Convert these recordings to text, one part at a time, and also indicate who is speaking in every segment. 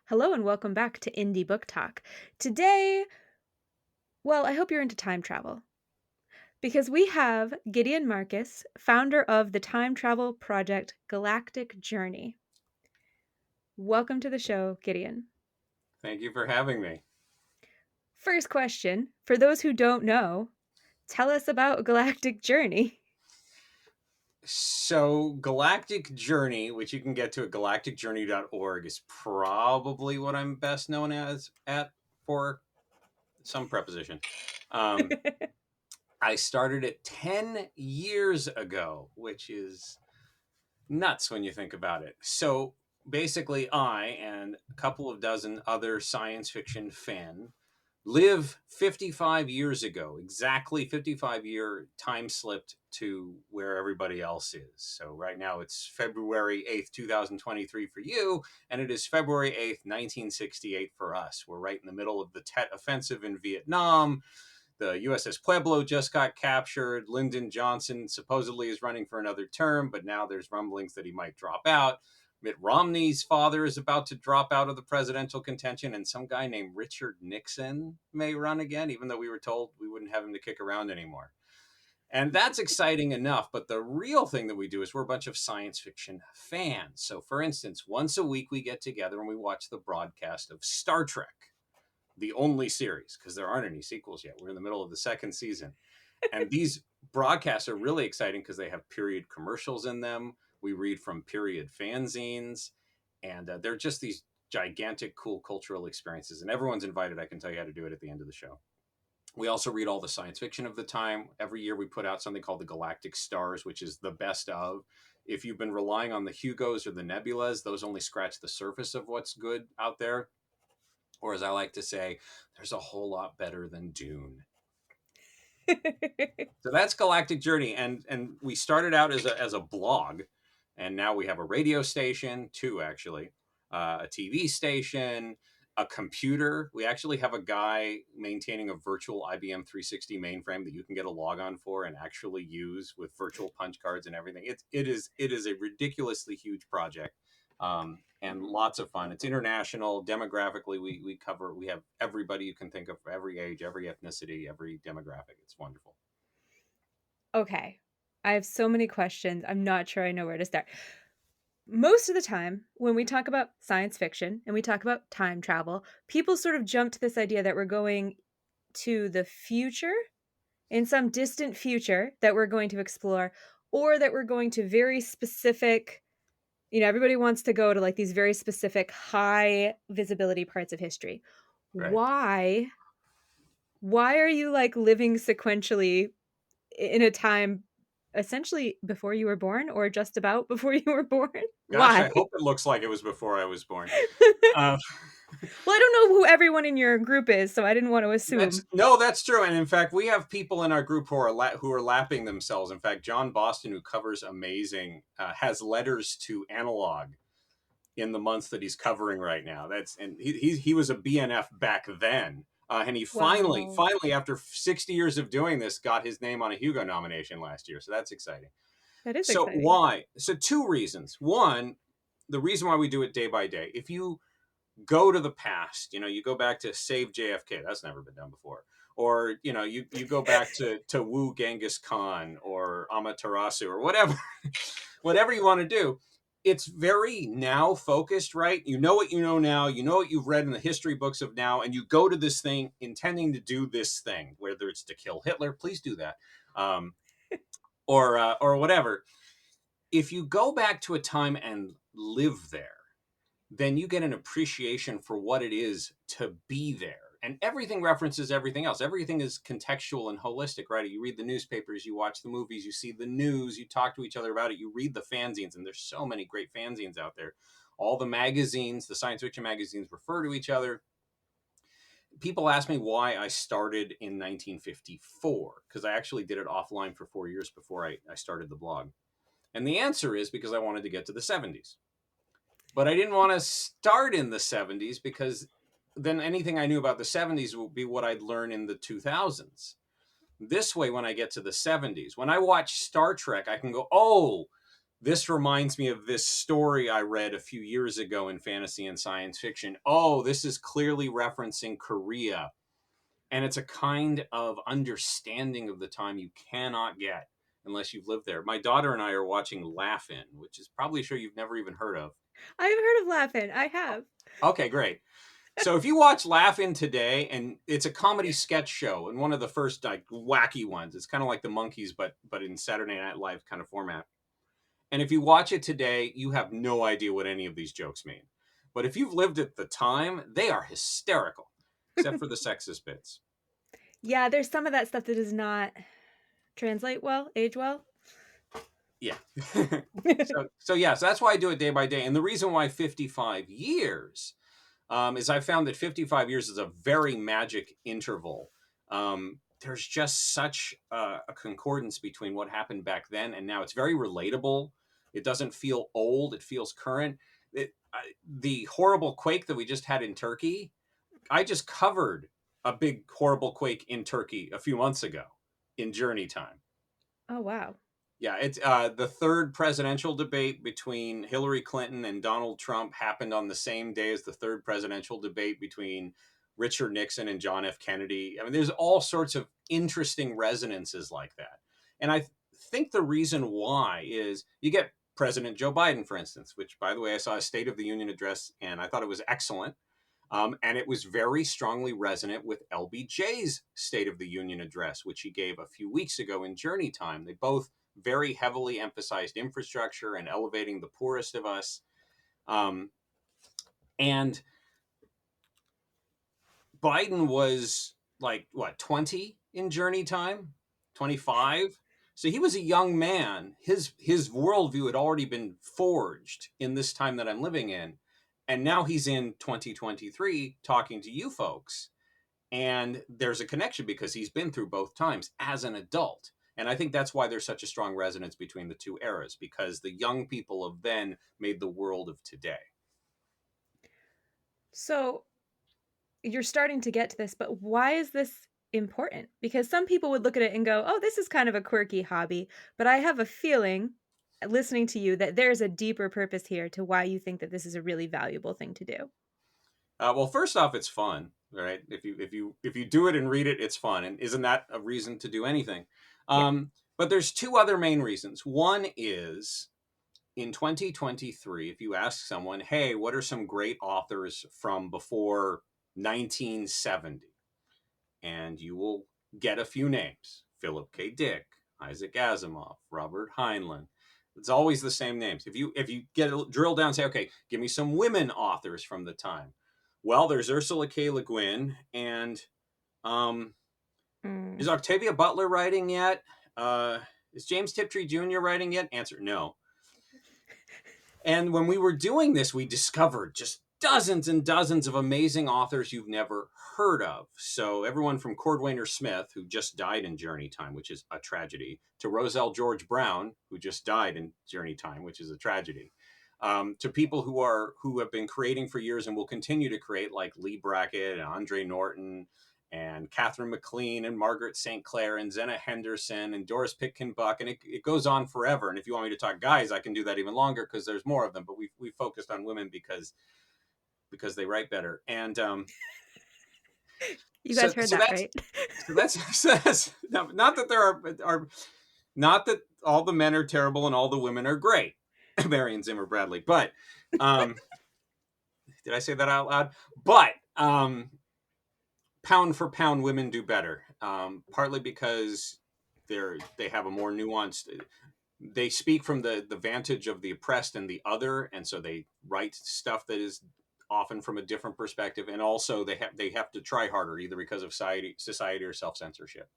Speaker 1: Hello and welcome back to Indie Book Talk. Today, I hope you're into time travel because we have Gideon Marcus, founder of the time travel project Galactic Journey. Welcome to the show, Gideon.
Speaker 2: Thank you for having me.
Speaker 1: First question, for those who don't know, tell us about Galactic Journey.
Speaker 2: So, Galactic Journey, which you can get to at galacticjourney.org, is probably what I'm best known as at for some preposition. Um, I started it 10 years ago, which is nuts when you think about it. So, basically, I and a couple of dozen other science fiction fans live 55 years ago, exactly 55-year time slipped to where everybody else is. So right now it's February 8th, 2023 for you, and it is February 8th, 1968 for us. We're right in the middle of the Tet Offensive in Vietnam. The USS Pueblo just got captured. Lyndon Johnson supposedly is running for another term, but now there's rumblings that he might drop out. Mitt Romney's father is about to drop out of the presidential contention, and some guy named Richard Nixon may run again, even though we were told we wouldn't have him to kick around anymore. And that's exciting enough, but the real thing that we do is we're a bunch of science fiction fans. So, for instance, once a week we get together and we watch the broadcast of Star Trek, the only series, because there aren't any sequels yet. We're in the middle of the second season. And these broadcasts are really exciting because they have period commercials in them. We read from period fanzines, and they're just these gigantic, cool cultural experiences. And everyone's invited. I can tell you how to do it at the end of the show. We also read all the science fiction of the time. Every year we put out something called the Galactic Stars, which is the best of. If you've been relying on the Hugos or the Nebulas, those only scratch the surface of what's good out there. Or as I like to say, there's a whole lot better than Dune. So that's Galactic Journey, and we started out as a blog, and now we have a radio station, two actually, a TV station, a computer. We actually have a guy maintaining a virtual IBM 360 mainframe that you can get a log on for and actually use with virtual punch cards and everything. It is a ridiculously huge project. And lots of fun. It's international. Demographically, we have everybody you can think of, every age, every ethnicity, every demographic. It's wonderful.
Speaker 1: Okay, I have so many questions. I'm not sure I know where to start. Most of the time, when we talk about science fiction and we talk about time travel, people sort of jump to this idea that we're going to the future, in some distant future that we're going to explore, or that we're going to very specific, everybody wants to go to like these very specific high visibility parts of history.
Speaker 2: Right.
Speaker 1: Why are you like living sequentially in a time essentially before you were born or just about before you were born?
Speaker 2: Gosh, I
Speaker 1: Why?
Speaker 2: hope it looks like it was before I was born. Uh,
Speaker 1: Well, I don't know who everyone in your group is, so I didn't want to
Speaker 2: that's
Speaker 1: assume.
Speaker 2: no, that's true. And in fact, we have people in our group who are lapping themselves. In fact, John Boston, who covers Amazing, has letters to Analog in the months that he's covering right now. And he was a BNF back then. And he
Speaker 1: Wow.
Speaker 2: finally, after 60 years of doing this, got his name on a Hugo nomination last year. So that's exciting.
Speaker 1: That is
Speaker 2: So
Speaker 1: exciting.
Speaker 2: why? So two reasons. One, the reason why we do it day by day. If you go to the past, you go back to save JFK. That's never been done before. Or, you go back to woo Genghis Khan or Amaterasu or whatever, whatever you want to do. It's very now focused, right? You know what you know now. You know what you've read in the history books of now, and you go to this thing intending to do this thing, whether it's to kill Hitler, please do that, um, or whatever. If you go back to a time and live there, then you get an appreciation for what it is to be there. And everything references everything else. Everything is contextual and holistic, right? You read the newspapers, you watch the movies, you see the news, you talk to each other about it, you read the fanzines, and there's so many great fanzines out there. All the magazines, the science fiction magazines, refer to each other. People ask me why I started in 1954, because I actually did it offline for 4 years before I started the blog. And the answer is because I wanted to get to the 70s. But I didn't want to start in the 70s because then anything I knew about the 70s would be what I'd learn in the 2000s. This way, when I get to the 70s, when I watch Star Trek, I can go, oh, This reminds me of this story I read a few years ago in fantasy and science fiction. Oh, this is clearly referencing Korea. And it's a kind of understanding of the time you cannot get unless you've lived there. My daughter and I are watching Laugh-In, which is probably a show you've never even heard of.
Speaker 1: I've heard of Laughing. I have.
Speaker 2: Okay, great. So if you watch Laugh-In today, and it's a comedy sketch show, and one of the first like wacky ones, it's kind of like the Monkees, but in Saturday Night Live kind of format. And if you watch it today, you have no idea what any of these jokes mean. But if you've lived at the time, they are hysterical, except for the sexist bits.
Speaker 1: Yeah, there's some of that stuff that does not translate well, age well.
Speaker 2: Yeah. So that's why I do it day by day. And the reason why 55 years is I found that 55 years is a very magic interval. There's just such a concordance between what happened back then and now. It's very relatable. It doesn't feel old. It feels current. The horrible quake that we just had in Turkey, I just covered a big horrible quake in Turkey a few months ago in Journey Time.
Speaker 1: Oh, wow.
Speaker 2: Yeah, it's the third presidential debate between Hillary Clinton and Donald Trump happened on the same day as the third presidential debate between Richard Nixon and John F. Kennedy. I mean, there's all sorts of interesting resonances like that. And I think the reason why is you get President Joe Biden, for instance, which, by the way, I saw a State of the Union address and I thought it was excellent. And it was very strongly resonant with LBJ's State of the Union address, which he gave a few weeks ago in Journey Time. They both very heavily emphasized infrastructure and elevating the poorest of us. And Biden was like, what, 20 in Journey Time? 25? So he was a young man. His worldview had already been forged in this time that I'm living in. And now he's in 2023 talking to you folks. And there's a connection because he's been through both times as an adult. And I think that's why there's such a strong resonance between the two eras, because the young people of then made the world of today.
Speaker 1: So you're starting to get to this, but why is this important? Because some people would look at it and go, oh, this is kind of a quirky hobby. But I have a feeling, listening to you, that there's a deeper purpose here to why you think that this is a really valuable thing to do.
Speaker 2: Well, first off, it's fun, right? If you do it and read it, it's fun, and isn't that a reason to do anything?
Speaker 1: Yeah.
Speaker 2: But there's two other main reasons. One is in 2023, if you ask someone, "Hey, what are some great authors from before 1970?" and you will get a few names: Philip K. Dick, Isaac Asimov, Robert Heinlein. It's always the same names. If you get drill down, and say, okay, give me some women authors from the time. Well, there's Ursula K. Le Guin, and um,
Speaker 1: Mm.
Speaker 2: is Octavia Butler writing yet? Is James Tiptree Jr. writing yet? Answer: no. And when we were doing this, we discovered just dozens and dozens of amazing authors you've never heard of. So everyone from Cordwainer Smith, who just died in Journey Time, which is a tragedy, to Roselle George Brown, who just died in Journey Time, which is a tragedy, to people who have been creating for years and will continue to create, like Lee Brackett and Andre Norton and Catherine McLean and Margaret St. Clair and Zena Henderson and Doris Pitkin Buck, and it goes on forever. And if you want me to talk guys, I can do that even longer because there's more of them. But we focused on women because they write better. And
Speaker 1: You
Speaker 2: so
Speaker 1: guys heard
Speaker 2: so
Speaker 1: that,
Speaker 2: that's
Speaker 1: right?
Speaker 2: not that there are not that all the men are terrible and all the women are great. Marion Zimmer Bradley, but um, did I say that out loud? But pound for pound, women do better. Partly because they have a more nuanced. They speak from the vantage of the oppressed and the other, and so they write stuff that is often from a different perspective, and also they have to try harder, either because of society or self censorship.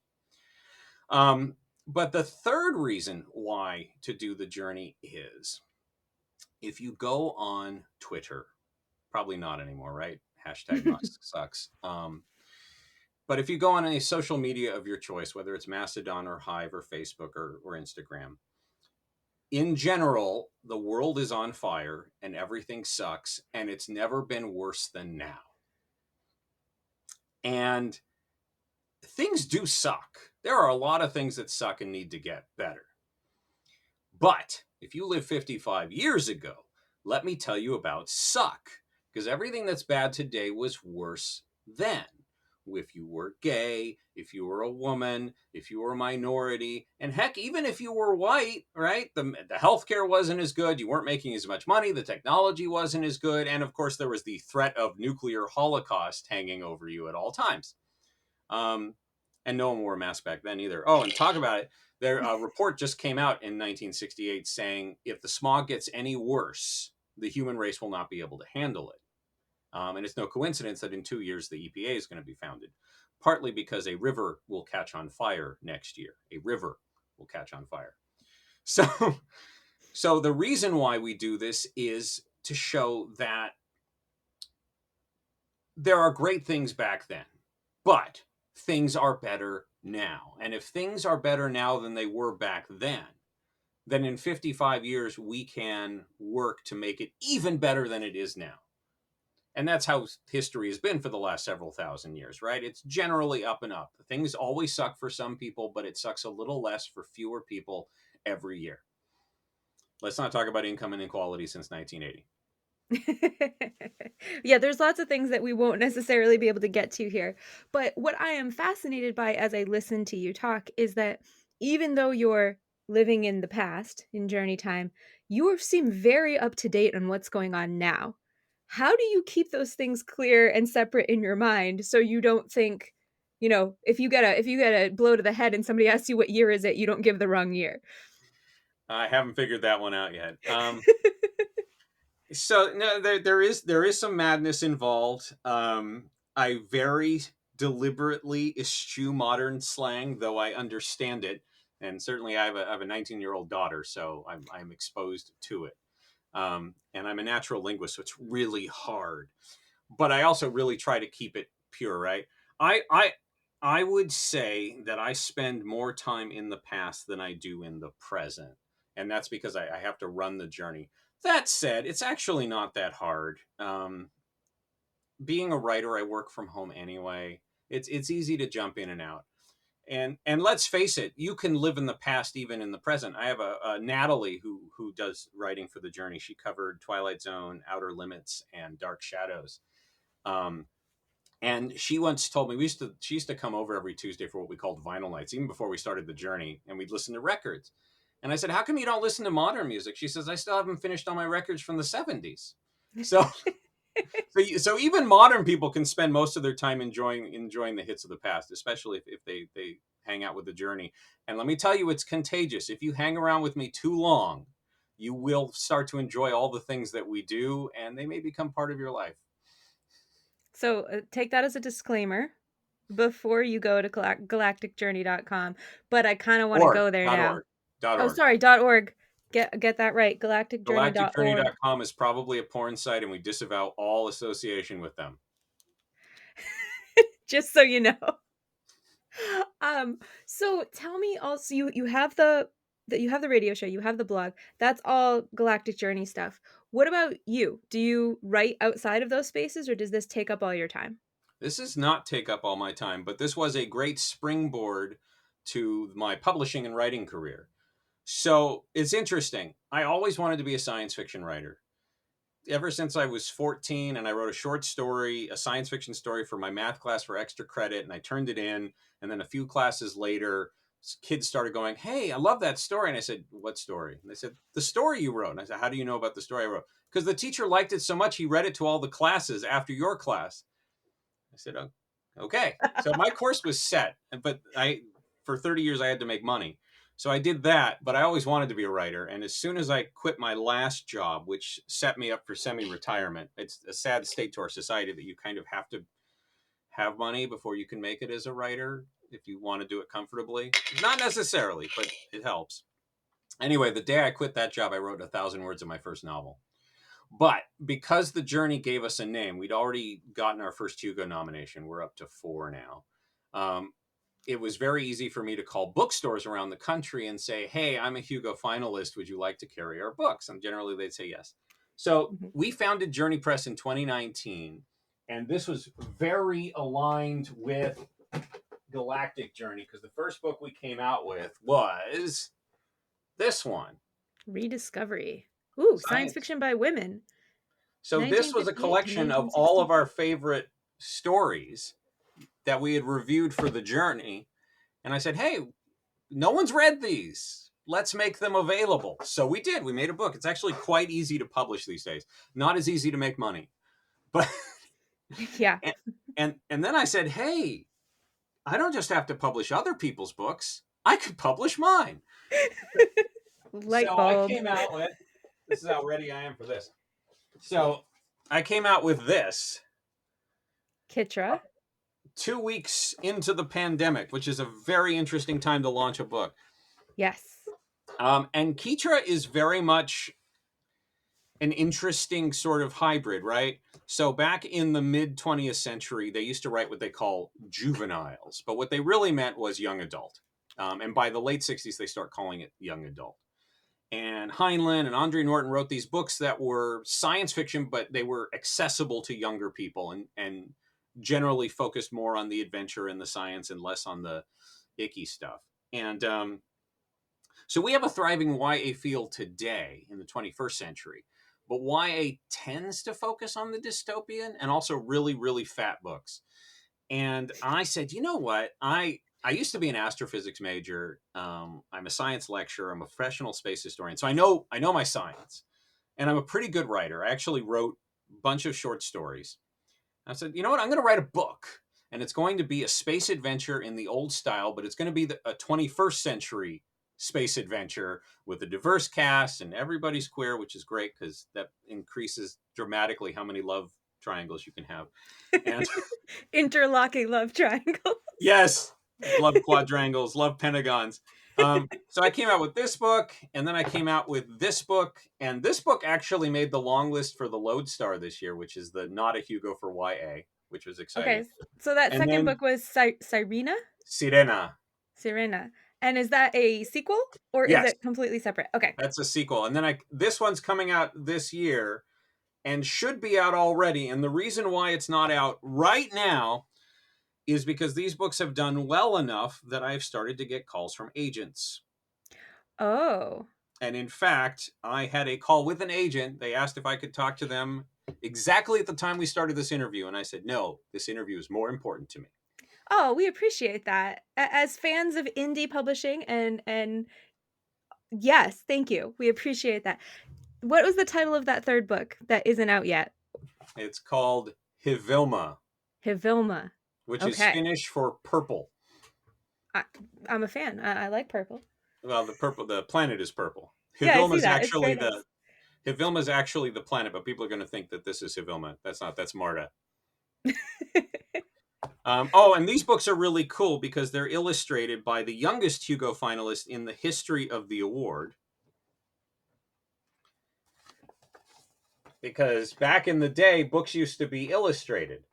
Speaker 2: But the third reason why to do the journey is if you go on Twitter, probably not anymore, right? Hashtag Musk sucks. But if you go on a social media of your choice, whether it's Mastodon or Hive or Facebook or Instagram, in general, the world is on fire and everything sucks, and it's never been worse than now. And things do suck. There are a lot of things that suck and need to get better. But if you live 55 years ago, let me tell you about suck, because everything that's bad today was worse then. If you were gay, if you were a woman, if you were a minority, and heck, even if you were white, right? The healthcare wasn't as good. You weren't making as much money. The technology wasn't as good. And of course, there was the threat of nuclear holocaust hanging over you at all times. Um, and no one wore a mask back then either. Oh, and talk about it. Their report just came out in 1968 saying if the smog gets any worse, the human race will not be able to handle it. And it's no coincidence that in 2 years the EPA is going to be founded, partly because a river will catch on fire next year. A river will catch on fire. So, so the reason why we do this is to show that there are great things back then, but things are better now. And if things are better now than they were back then in 55 years, we can work to make it even better than it is now. And that's how history has been for the last several thousand years, right? It's generally up and up. Things always suck for some people, but it sucks a little less for fewer people every year. Let's not talk about income inequality since 1980.
Speaker 1: Yeah, there's lots of things that we won't necessarily be able to get to here. But what I am fascinated by as I listen to you talk is that even though you're living in the past in journey time, you seem very up to date on what's going on now. How do you keep those things clear and separate in your mind so you don't think, if you get a blow to the head and somebody asks you what year is it, you don't give the wrong year?
Speaker 2: I haven't figured that one out yet. So no, there is some madness involved. I very deliberately eschew modern slang, though I understand it, and certainly I have a 19-year-old daughter, so I'm exposed to it. And I'm a natural linguist, so it's really hard. But I also really try to keep it pure, right? I I I would say that I spend more time in the past than I do in the present, and that's because I have to run the journey. That said, it's actually not that hard. Being a writer, I work from home anyway. It's easy to jump in and out. And let's face it, you can live in the past even in the present. I have a Natalie who does writing for the Journey. She covered Twilight Zone, Outer Limits, and Dark Shadows. Um, and she once told me she used to come over every Tuesday for what we called vinyl nights, even before we started the journey, and we'd listen to records. And I said, "How come you don't listen to modern music?" She says, "I still haven't finished all my records from the '70s." So, so even modern people can spend most of their time enjoying the hits of the past, especially if they hang out with the journey. And let me tell you, it's contagious. If you hang around with me too long, you will start to enjoy all the things that we do, and they may become part of your life.
Speaker 1: So take that as a disclaimer before you go to galacticjourney.com, but I kind of want to
Speaker 2: Org,
Speaker 1: go there
Speaker 2: dot
Speaker 1: now.
Speaker 2: org, dot
Speaker 1: Oh,
Speaker 2: org.
Speaker 1: sorry, .org. Get that right. Galacticjourney.org.
Speaker 2: Galacticjourney.com is probably a porn site, and we disavow all association with them.
Speaker 1: Just so you know. So tell me also you have the radio show, you have the blog. That's all Galactic Journey stuff. What about you? Do you write outside of those spaces or does this take up all your time?
Speaker 2: This does not take up all my time, but this was a great springboard to my publishing and writing career. So it's interesting. I always wanted to be a science fiction writer. Ever since I was 14, and I wrote a short story, a science fiction story for my math class for extra credit, and I turned it in. And then a few classes later, kids started going, "Hey, I love that story." And I said, "What story?" And they said, "The story you wrote." And I said, "How do you know about the story I wrote?" "Because the teacher liked it so much, he read it to all the classes after your class." I said, "Oh, okay." So my course was set, but for 30 years, I had to make money. So I did that, but I always wanted to be a writer. And as soon as I quit my last job, which set me up for semi-retirement, it's a sad state to our society that you kind of have to have money before you can make it as a writer if you want to do it comfortably. Not necessarily, but it helps. Anyway, the day I quit that job, I wrote 1,000 words of my first novel. But because the journey gave us a name, we'd already gotten our first Hugo nomination. We're up to 4 now. Um, it was very easy for me to call bookstores around the country and say, "Hey, I'm a Hugo finalist. Would you like to carry our books?" And generally they'd say yes. So
Speaker 1: Mhm.
Speaker 2: we founded Journey Press in 2019. And this was very aligned with Galactic Journey because the first book we came out with was this one.
Speaker 1: Rediscovery. Ooh, science
Speaker 2: Science.
Speaker 1: fiction by women.
Speaker 2: So this was a
Speaker 1: 1958 to
Speaker 2: collection of all of our
Speaker 1: 1964.
Speaker 2: favorite stories that we had reviewed for the journey. And I said, hey, no one's read these. Let's make them available. So we did. We made a book. It's actually quite easy to publish these days. Not as easy to make money. But
Speaker 1: Yeah.
Speaker 2: and, and then I said, hey, I don't just have to publish other people's books. I could publish mine.
Speaker 1: Light
Speaker 2: So I
Speaker 1: bulb.
Speaker 2: came out with, this is how ready I am for this. So I came out with this
Speaker 1: Kitra.
Speaker 2: 2 weeks into the pandemic, which is a very interesting time to launch a book.
Speaker 1: Yes.
Speaker 2: And Kitra is very much an interesting sort of hybrid, right? So back in the mid 20th century, they used to write what they call juveniles, but what they really meant was young adult. And by the late 60s, they start calling it young adult. And Heinlein and Andre Norton wrote these books that were science fiction, but they were accessible to younger people and generally focused more on the adventure and the science and less on the icky stuff. And so we have a thriving YA field today in the 21st century, but YA tends to focus on the dystopian and also really, really fat books. And I said, you know what? I used to be an astrophysics major. I'm a science lecturer. I'm a professional space historian. So I know my science, and I'm a pretty good writer. I actually wrote a bunch of short stories. I said, you know what? I'm going to write a book, and it's going to be a space adventure in the old style, but it's going to be a 21st century space adventure with a diverse cast, and everybody's queer, which is great because that increases dramatically how many love triangles you can have. And
Speaker 1: Interlocking love triangle.
Speaker 2: yes, love quadrangles, love pentagons. So I came out with this book, and then I came out with this book, and this book actually made the long list for the Lodestar this year, which is the not a Hugo for YA, which was exciting.
Speaker 1: Okay, so that
Speaker 2: And
Speaker 1: second
Speaker 2: then
Speaker 1: book was Sirena?
Speaker 2: Sirena.
Speaker 1: Sirena. And is that a sequel or is
Speaker 2: Yes,
Speaker 1: it completely separate? Okay.
Speaker 2: that's a sequel. And then this one's coming out this year and should be out already. And the reason why it's not out right now is because these books have done well enough that I've started to get calls from agents.
Speaker 1: Oh.
Speaker 2: And in fact, I had a call with an agent. They asked if I could talk to them exactly at the time we started this interview. And I said, no, this interview is more important to me.
Speaker 1: Oh, we appreciate that. As fans of indie publishing and yes, thank you. We appreciate that. What was the title of that third book that isn't out yet?
Speaker 2: It's called Hivilma,
Speaker 1: Hivilma.
Speaker 2: which is
Speaker 1: Okay.
Speaker 2: Finnish for purple.
Speaker 1: I, I'm a fan. I like purple.
Speaker 2: Well, the planet is purple.
Speaker 1: Yeah, I see that. It's very nice.
Speaker 2: Hivilma is actually the planet, but people are going to think that this is Hivilma. That's not. That's Marta. And these books are really cool because they're illustrated by the youngest Hugo finalist in the history of the award. Because back in the day, books used to be illustrated.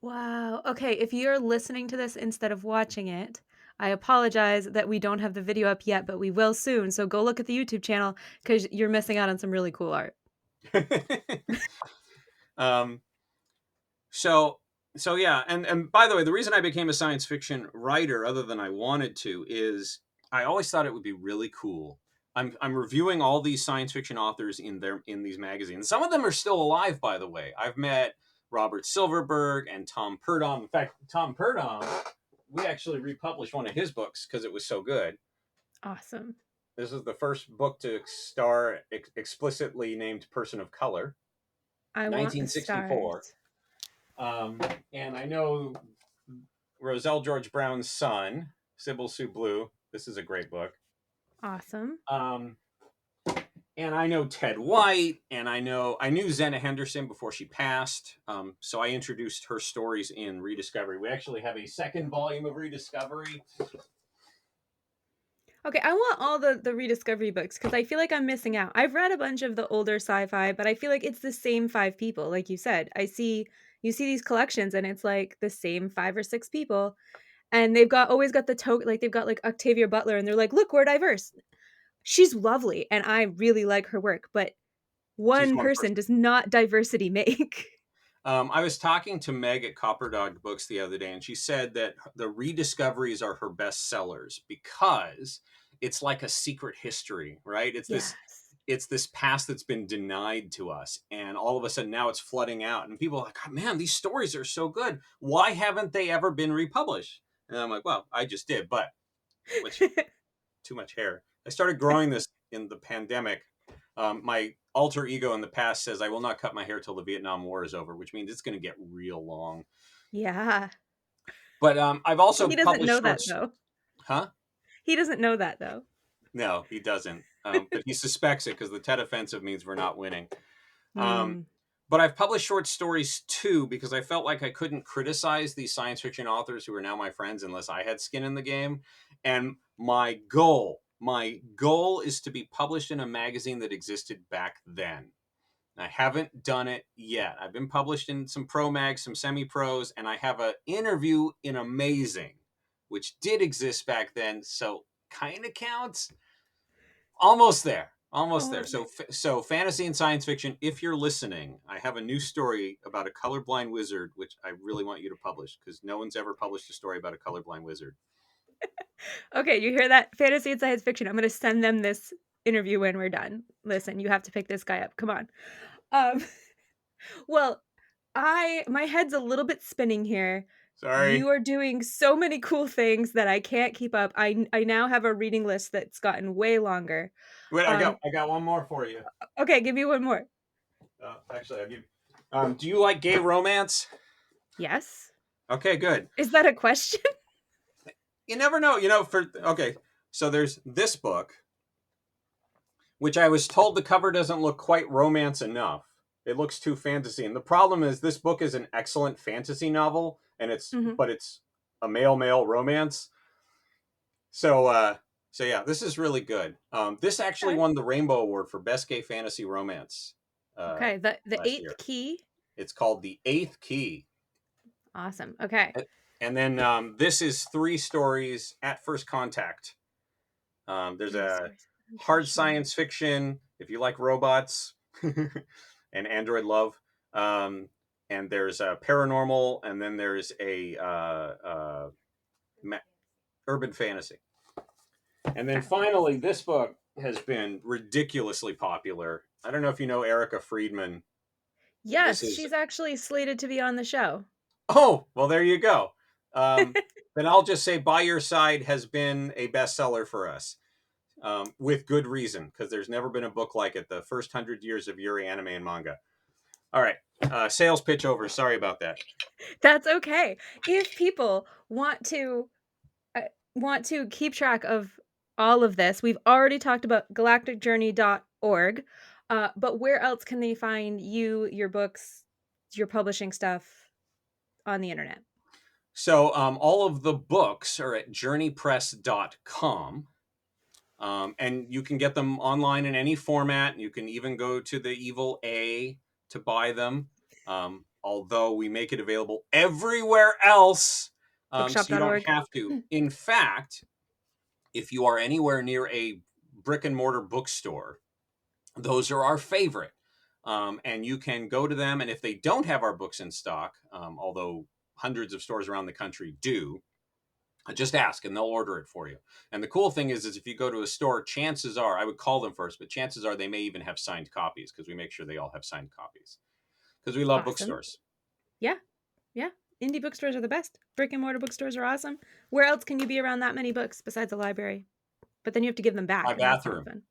Speaker 1: Wow. Okay, if you're listening to this instead of watching it, I apologize that we don't have the video up yet, but we will soon. So go look at the YouTube channel because you're missing out on some really cool art.
Speaker 2: um, so yeah, and by the way, the reason I became a science fiction writer, other than I wanted to, is I always thought it would be really cool. I'm reviewing all these science fiction authors in these magazines. Some of them are still alive, by the way. I've met Robert Silverberg and Tom Purdom. In fact, Tom Purdom, we actually republished one of his books because it was so good.
Speaker 1: Awesome.
Speaker 2: This is the first book to star explicitly named person of color.
Speaker 1: I want the
Speaker 2: 1964.
Speaker 1: stars.
Speaker 2: And I know Roselle George Brown's son, Sybil Sue Blue. This is a great book.
Speaker 1: Awesome.
Speaker 2: And I know Ted White, and I knew Zena Henderson before she passed. So I introduced her stories in Rediscovery. We actually have a second volume of Rediscovery.
Speaker 1: Okay, I want all the Rediscovery books because I feel like I'm missing out. I've read a bunch of the older sci-fi, but I feel like it's the same 5 people, like you said. You see these collections and it's like the same 5 or 6 people, and they've always got the token, like they've got like Octavia Butler, and they're like, look, we're diverse. She's lovely, and I really like her work, but
Speaker 2: She's
Speaker 1: one
Speaker 2: one
Speaker 1: person
Speaker 2: person.
Speaker 1: does not diversity make.
Speaker 2: I was talking to Meg at Copper Dog Books the other day, and she said that the rediscoveries are her best sellers because it's like a secret history, right? It's
Speaker 1: Yes.
Speaker 2: it's this past that's been denied to us, and all of a sudden now it's flooding out, and people are like, oh, man, these stories are so good. Why haven't they ever been republished? And I'm like, well, I just did, but which too much hair. I started growing this in the pandemic. My alter ego in the past says I will not cut my hair till the Vietnam War is over, which means it's going to get real long.
Speaker 1: Yeah.
Speaker 2: But I've also
Speaker 1: He doesn't
Speaker 2: published
Speaker 1: know that
Speaker 2: shorts.
Speaker 1: though.
Speaker 2: Huh?
Speaker 1: He doesn't know that though.
Speaker 2: No, he doesn't. But he suspects it because the Tet Offensive means we're not winning. Um,
Speaker 1: Mm.
Speaker 2: but I've published short stories too because I felt like I couldn't criticize these science fiction authors who are now my friends unless I had skin in the game. And my goal is to be published in a magazine that existed back then. I haven't done it yet. I've been published in some pro mags, some semi pros, and I have an interview in Amazing, which did exist back then. So kind of counts. Almost there. Almost there.
Speaker 1: Almost there.
Speaker 2: So fantasy and science fiction, if you're listening, I have a new story about a colorblind wizard, which I really want you to publish because no one's ever published a story about a colorblind wizard.
Speaker 1: Okay, you hear that? Fantasy and science fiction. I'm going to send them this interview when we're done. Listen, you have to pick this guy up. Come on. Um, well, my head's a little bit spinning here.
Speaker 2: Sorry.
Speaker 1: You are doing so many cool things that I can't keep up. I now have a reading list that's gotten way longer.
Speaker 2: Wait, I
Speaker 1: Um,
Speaker 2: got I got one more for you.
Speaker 1: okay, give me one more.
Speaker 2: Actually, I'll give. Do you like gay romance?
Speaker 1: Yes.
Speaker 2: Okay, good.
Speaker 1: Is that a question?
Speaker 2: You never know. Okay. So there's this book, which I was told the cover doesn't look quite romance enough. It looks too fantasy. And the problem is this book is an excellent fantasy novel, and
Speaker 1: Mhm.
Speaker 2: it's a male romance. So yeah, this is really good. This actually
Speaker 1: Okay.
Speaker 2: won the Rainbow Award for Best Gay Fantasy Romance
Speaker 1: Okay. The
Speaker 2: last
Speaker 1: eighth
Speaker 2: year.
Speaker 1: key.
Speaker 2: It's called The Eighth Key.
Speaker 1: Awesome. Okay.
Speaker 2: And then this is 3 stories at first contact. There's
Speaker 1: Three
Speaker 2: a
Speaker 1: stories of
Speaker 2: hard
Speaker 1: intuition.
Speaker 2: science fiction, if you like robots and android love. Um, and there's a paranormal, and then there's a urban fantasy. And then
Speaker 1: Okay.
Speaker 2: finally, this book has been ridiculously popular. I don't know if you know Erica Friedman. This
Speaker 1: Yes,
Speaker 2: is,
Speaker 1: she's actually slated to be on the show.
Speaker 2: oh, well, there you go. Then I'll just say By Your Side has been a bestseller for us. With good reason, because there's never been a book like it. The first 100 years of Yuri anime and manga. All right, sales pitch over. Sorry about that.
Speaker 1: That's okay. If people uh, want to keep track of all of this, we've already talked about galacticjourney.org. But where else can they find you, your books, your publishing stuff on the internet?
Speaker 2: So all of the books are at journeypress.com. And you can get them online in any format. You can even go to the Evil A to buy them. Although we make it available everywhere else, so you don't
Speaker 1: Bookshop.org.
Speaker 2: have to. In fact, if you are anywhere near a brick and mortar bookstore, those are our favorite. And you can go to them, and if they don't have our books in stock, although hundreds of stores around the country do, just ask and they'll order it for you. And the cool thing is if you go to a store, chances are, I would call them first, but chances are they may even have signed copies because we make sure they all have signed copies because we love
Speaker 1: Awesome.
Speaker 2: bookstores.
Speaker 1: Yeah. Yeah. Indie bookstores are the best. Brick and mortar bookstores are awesome. Where else can you be around that many books besides a library? But then you have to give them
Speaker 2: My
Speaker 1: back, and that's not
Speaker 2: bathroom.
Speaker 1: fun.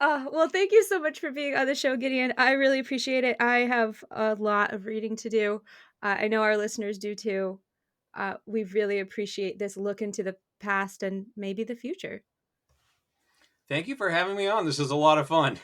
Speaker 1: Well, thank you so much for being on the show, Gideon. I really appreciate it. I have a lot of reading to do. I know our listeners do too. We really appreciate this look into the past and maybe the future.
Speaker 2: Thank you for having me on. This is a lot of fun.